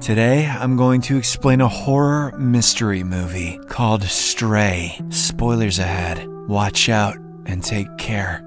Today, I'm going to explain a horror mystery movie called Stray. Spoilers ahead. Watch out and take care.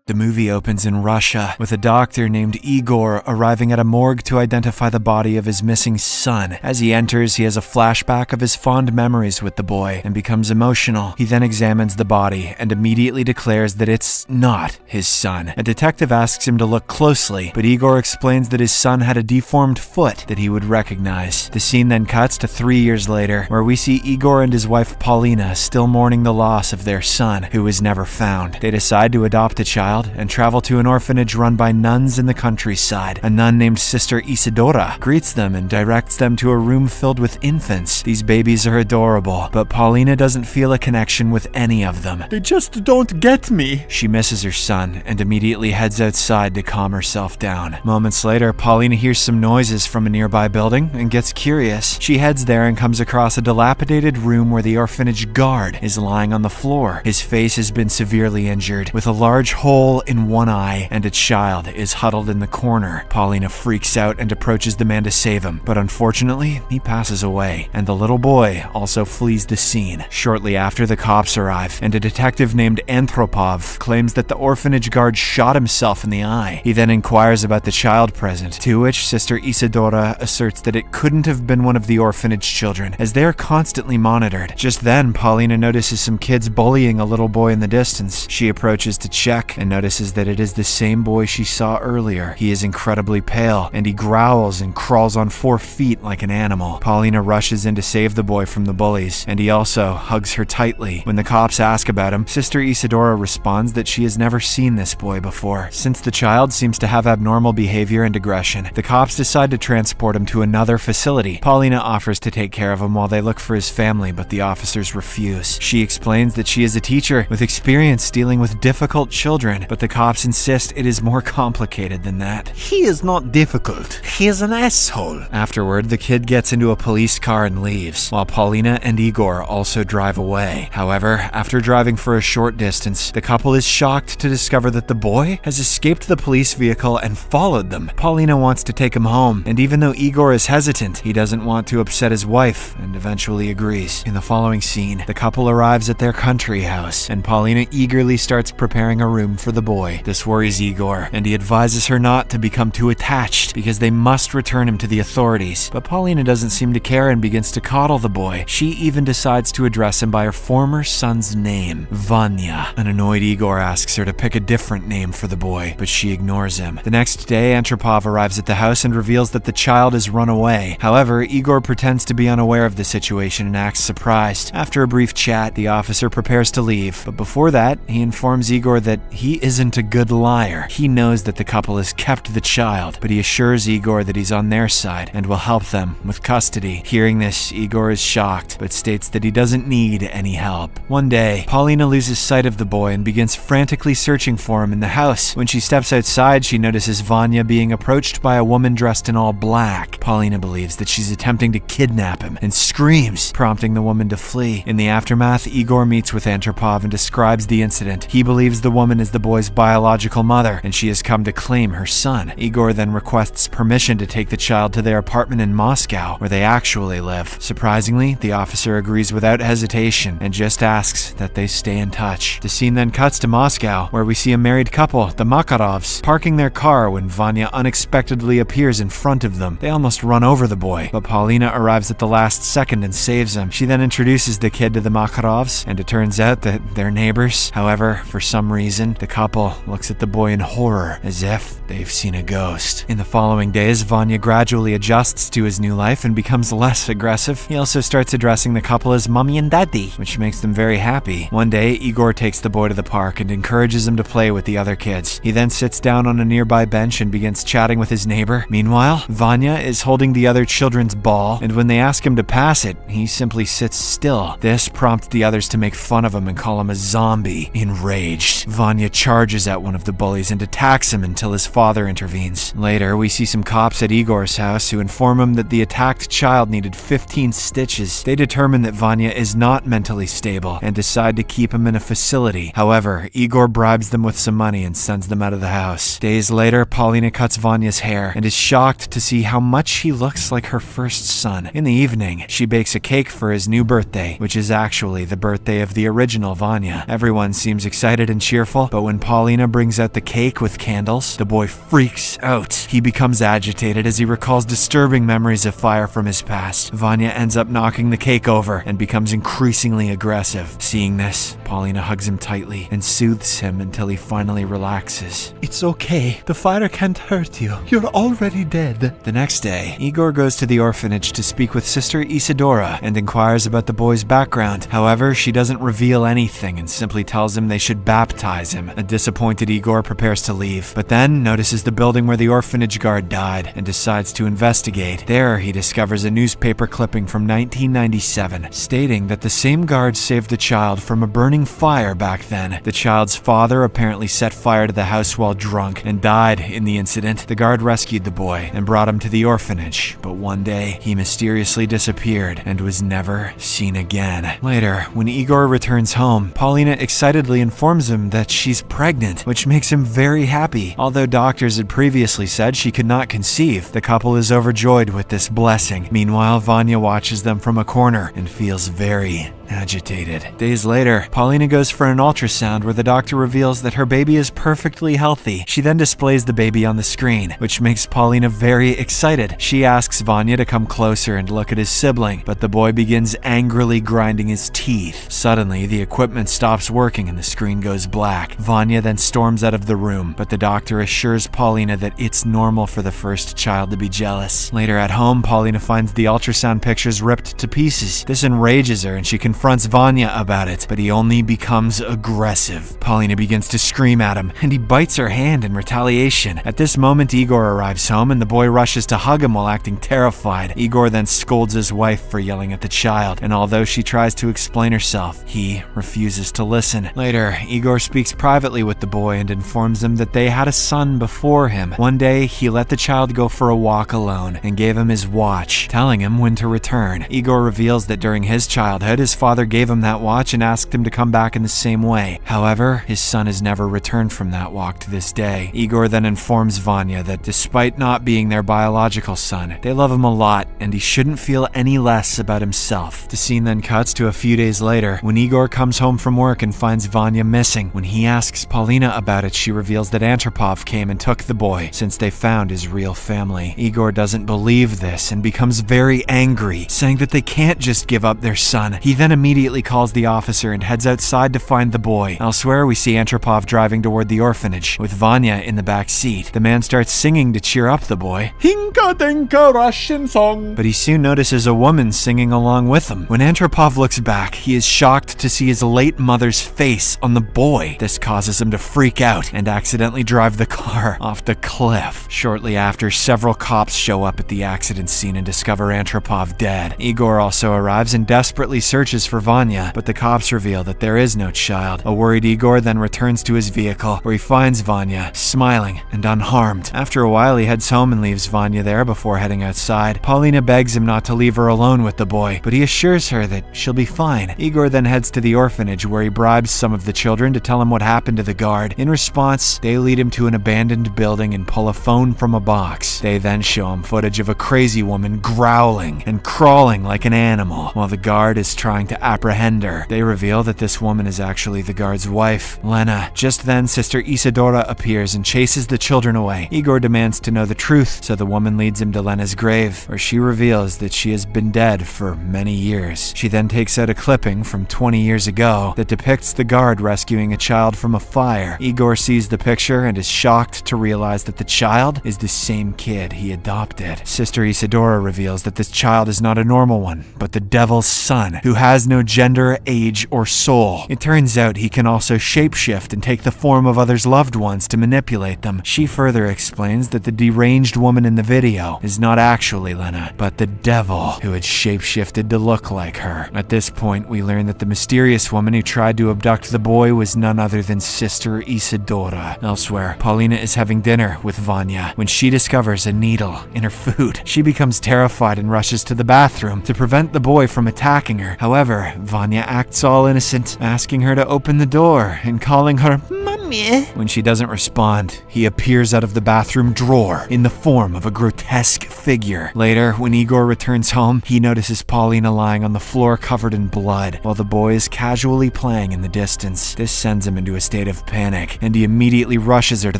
The movie opens in Russia with a doctor named Igor arriving at a morgue to identify the body of his missing son. As he enters, he has a flashback of his fond memories with the boy and becomes emotional. He then examines the body and immediately declares that it's not his son. A detective asks him to look closely, but Igor explains that his son had a deformed foot that he would recognize. The scene then cuts to 3 years later, where we see Igor and his wife Paulina still mourning the loss of their son, who was never found. They decide to adopt a child and travel to an orphanage run by nuns in the countryside. A nun named Sister Isadora greets them and directs them to a room filled with infants. These babies are adorable, but Paulina doesn't feel a connection with any of them. They just don't get me. She misses her son and immediately heads outside to calm herself down. Moments later, Paulina hears some noises from a nearby building and gets curious. She heads there and comes across a dilapidated room where the orphanage guard is lying on the floor. His face has been severely injured, with a large hole in one eye, and a child is huddled in the corner. Paulina freaks out and approaches the man to save him, but unfortunately, he passes away, and the little boy also flees the scene. Shortly after, the cops arrive, and a detective named Antropov claims that the orphanage guard shot himself in the eye. He then inquires about the child present, to which Sister Isadora asserts that it couldn't have been one of the orphanage children, as they are constantly monitored. Just then, Paulina notices some kids bullying a little boy in the distance. She approaches to check and notices that it is the same boy she saw earlier. He is incredibly pale, and he growls and crawls on 4 feet like an animal. Paulina rushes in to save the boy from the bullies, and he also hugs her tightly. When the cops ask about him, Sister Isadora responds that she has never seen this boy before. Since the child seems to have abnormal behavior and aggression, the cops decide to transport him to another facility. Paulina offers to take care of him while they look for his family, but the officers refuse. She explains that she is a teacher with experience dealing with difficult children, but the cops insist it is more complicated than that. He is not difficult. He is an asshole. Afterward, the kid gets into a police car and leaves, while Paulina and Igor also drive away. However, after driving for a short distance, the couple is shocked to discover that the boy has escaped the police vehicle and followed them. Paulina wants to take him home, and even though Igor is hesitant, he doesn't want to upset his wife and eventually agrees. In the following scene, the couple arrives at their country house, and Paulina eagerly starts preparing a room for the boy. This worries Igor, and he advises her not to become too attached because they must return him to the authorities. But Paulina doesn't seem to care and begins to coddle the boy. She even decides to address him by her former son's name, Vanya. An annoyed Igor asks her to pick a different name for the boy, but she ignores him. The next day, Antropov arrives at the house and reveals that the child has run away. However, Igor pretends to be unaware of the situation and acts surprised. After a brief chat, the officer prepares to leave, but before that, he informs Igor that he isn't a good liar. He knows that the couple has kept the child, but he assures Igor that he's on their side and will help them with custody. Hearing this, Igor is shocked, but states that he doesn't need any help. One day, Paulina loses sight of the boy and begins frantically searching for him in the house. When she steps outside, she notices Vanya being approached by a woman dressed in all black. Paulina believes that she's attempting to kidnap him and screams, prompting the woman to flee. In the aftermath, Igor meets with Antropov and describes the incident. He believes the woman is the boy's biological mother, and she has come to claim her son. Igor then requests permission to take the child to their apartment in Moscow, where they actually live. Surprisingly, the officer agrees without hesitation and just asks that they stay in touch. The scene then cuts to Moscow, where we see a married couple, the Makarovs, parking their car when Vanya unexpectedly appears in front of them. They almost run over the boy, but Paulina arrives at the last second and saves him. She then introduces the kid to the Makarovs, and it turns out that they're neighbors. However, for some reason, the couple looks at the boy in horror, as if they've seen a ghost. In the following days, Vanya gradually adjusts to his new life and becomes less aggressive. He also starts addressing the couple as mommy and daddy, which makes them very happy. One day, Igor takes the boy to the park and encourages him to play with the other kids. He then sits down on a nearby bench and begins chatting with his neighbor. Meanwhile, Vanya is holding the other children's ball, and when they ask him to pass it, he simply sits still. This prompts the others to make fun of him and call him a zombie. Enraged, Vanya charges at one of the bullies and attacks him until his father intervenes. Later, we we see some cops at Igor's house who inform him that the attacked child needed 15 stitches. They determine that Vanya is not mentally stable and decide to keep him in a facility. However, Igor bribes them with some money and sends them out of the house. Days later, Paulina cuts Vanya's hair and is shocked to see how much he looks like her first son. In the evening, she bakes a cake for his new birthday, which is actually the birthday of the original Vanya. Everyone seems excited and cheerful, but when Paulina brings out the cake with candles, the boy freaks out. He becomes agitated as he recalls disturbing memories of fire from his past. Vanya ends up knocking the cake over and becomes increasingly aggressive. Seeing this, Paulina hugs him tightly and soothes him until he finally relaxes. It's okay. The fire can't hurt you. You're already dead. The next day, Igor goes to the orphanage to speak with Sister Isadora and inquires about the boy's background. However, she doesn't reveal anything and simply tells him they should baptize him. A disappointed Igor prepares to leave, but then notices the building where the orphanage guard died and decides to investigate. There, he discovers a newspaper clipping from 1997 stating that the same guard saved the child from a burning fire back then. The child's father apparently set fire to the house while drunk and died in the incident. The guard rescued the boy and brought him to the orphanage, but one day he mysteriously disappeared and was never seen again. Later, when Igor returns home, Paulina excitedly informs him that she's pregnant, which makes him very happy. Although doctors had previously said she could not conceive, the couple is overjoyed with this blessing. Meanwhile, Vanya watches them from a corner and feels very agitated. Days later, Paulina goes for an ultrasound where the doctor reveals that her baby is perfectly healthy. She then displays the baby on the screen, which makes Paulina very excited. She asks Vanya to come closer and look at his sibling, but the boy begins angrily grinding his teeth. Suddenly, the equipment stops working and the screen goes black. Vanya then storms out of the room, but the doctor assures Paulina that it's normal for the first child to be jealous. Later at home, Paulina finds the ultrasound pictures ripped to pieces. This enrages her and she confronts Vanya about it, but he only becomes aggressive. Paulina begins to scream at him, and he bites her hand in retaliation. At this moment, Igor arrives home, and the boy rushes to hug him while acting terrified. Igor then scolds his wife for yelling at the child, and although she tries to explain herself, he refuses to listen. Later, Igor speaks privately with the boy and informs him that they had a son before him. One day, he let the child go for a walk alone and gave him his watch, telling him when to return. Igor reveals that during his childhood, his father gave him that watch and asked him to come back in the same way. However, his son has never returned from that walk to this day. Igor then informs Vanya that despite not being their biological son, they love him a lot and he shouldn't feel any less about himself. The scene then cuts to a few days later when Igor comes home from work and finds Vanya missing. When he asks Paulina about it, she reveals that Antropov came and took the boy since they found his real family. Igor doesn't believe this and becomes very angry, saying that they can't just give up their son. He then immediately calls the officer and heads outside to find the boy. Elsewhere, we see Antropov driving toward the orphanage, with Vanya in the back seat. The man starts singing to cheer up the boy. Hinka Dinka Russian song. But he soon notices a woman singing along with him. When Antropov looks back, he is shocked to see his late mother's face on the boy. This causes him to freak out and accidentally drive the car off the cliff. Shortly after, several cops show up at the accident scene and discover Antropov dead. Igor also arrives and desperately searches for Vanya, but the cops reveal that there is no child. A worried Igor then returns to his vehicle, where he finds Vanya, smiling and unharmed. After a while, he heads home and leaves Vanya there before heading outside. Paulina begs him not to leave her alone with the boy, but he assures her that she'll be fine. Igor then heads to the orphanage, where he bribes some of the children to tell him what happened to the guard. In response, they lead him to an abandoned building and pull a phone from a box. They then show him footage of a crazy woman growling and crawling like an animal, while the guard is trying to apprehend her. They reveal that this woman is actually the guard's wife, Lena. Just then, Sister Isadora appears and chases the children away. Igor demands to know the truth, so the woman leads him to Lena's grave, where she reveals that she has been dead for many years. She then takes out a clipping from 20 years ago that depicts the guard rescuing a child from a fire. Igor sees the picture and is shocked to realize that the child is the same kid he adopted. Sister Isadora reveals that this child is not a normal one, but the devil's son, who has has no gender, age, or soul. It turns out he can also shapeshift and take the form of others' loved ones to manipulate them. She further explains that the deranged woman in the video is not actually Lena, but the devil who had shapeshifted to look like her. At this point, we learn that the mysterious woman who tried to abduct the boy was none other than Sister Isadora. Elsewhere, Paulina is having dinner with Vanya when she discovers a needle in her food. She becomes terrified and rushes to the bathroom to prevent the boy from attacking her. However, Vanya acts all innocent, asking her to open the door and calling her Mommy. When she doesn't respond, he appears out of the bathroom drawer in the form of a grotesque figure. Later, when Igor returns home, he notices Paulina lying on the floor covered in blood, while the boy is casually playing in the distance. This sends him into a state of panic, and he immediately rushes her to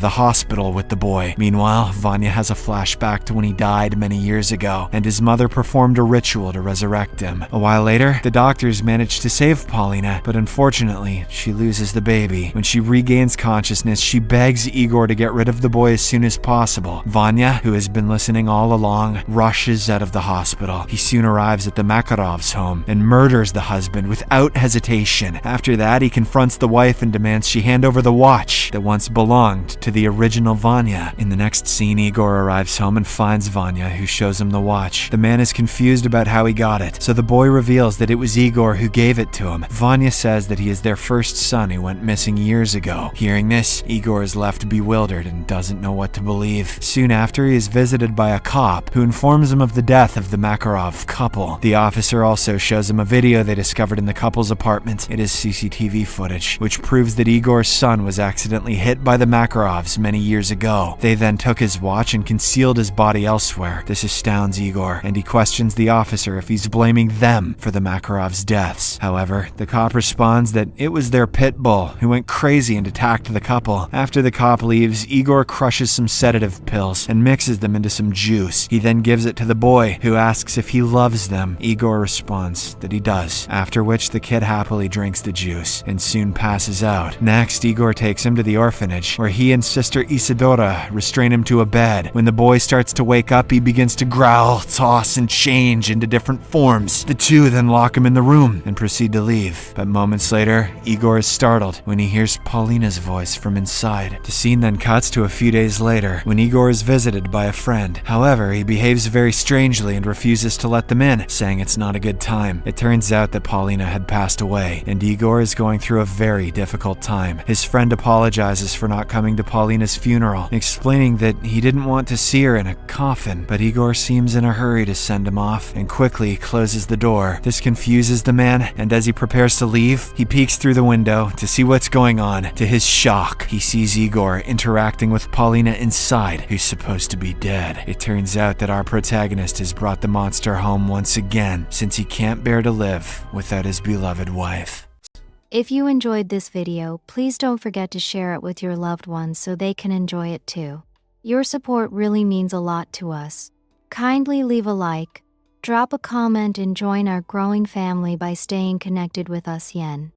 the hospital with the boy. Meanwhile, Vanya has a flashback to when he died many years ago, and his mother performed a ritual to resurrect him. A while later, the doctors manage to save Paulina, but unfortunately, she loses the baby. When she regains consciousness, she begs Igor to get rid of the boy as soon as possible. Vanya, who has been listening all along, rushes out of the hospital. He soon arrives at the Makarovs' home and murders the husband without hesitation. After that, he confronts the wife and demands she hand over the watch that once belonged to the original Vanya. In the next scene, Igor arrives home and finds Vanya, who shows him the watch. The man is confused about how he got it, so the boy reveals that it was Igor who gave it to him. Vanya says that he is their first son who went missing years ago. Hearing this, Igor is left bewildered and doesn't know what to believe. Soon after, he is visited by a cop who informs him of the death of the Makarov couple. The officer also shows him a video they discovered in the couple's apartment. It is CCTV footage, which proves that Igor's son was accidentally hit by the Makarovs many years ago. They then took his watch and concealed his body elsewhere. This astounds Igor, and he questions the officer if he's blaming them for the Makarovs' deaths. However, the cop responds that it was their pit bull who went crazy and attacked the couple. After the cop leaves, Igor crushes some sedative pills and mixes them into some juice. He then gives it to the boy, who asks if he loves them. Igor responds that he does, after which the kid happily drinks the juice and soon passes out. Next, Igor takes him to the orphanage, where he and Sister Isadora restrain him to a bed. When the boy starts to wake up, he begins to growl, toss, and change into different forms. The two then lock him in the room and proceed to leave. But moments later, Igor is startled when he hears Paulina's voice from inside. The scene then cuts to a few days later, when Igor is visited by a friend. However, he behaves very strangely and refuses to let them in, saying it's not a good time. It turns out that Paulina had passed away, and Igor is going through a very difficult time. His friend apologizes for not coming to Paulina's funeral, explaining that he didn't want to see her in a coffin, but Igor seems in a hurry to send him off and quickly closes the door. This confuses the man, and as he prepares to leave, he peeks through the window to see what's going on. To his shock, he sees Igor interacting with Paulina inside, who's supposed to be dead. It turns out that our protagonist has brought the monster home once again, since he can't bear to live without his beloved wife. If you enjoyed this video, please don't forget to share it with your loved ones so they can enjoy it too. Your support really means a lot to us. Kindly leave a like, drop a comment, and join our growing family by staying connected with us. Yen.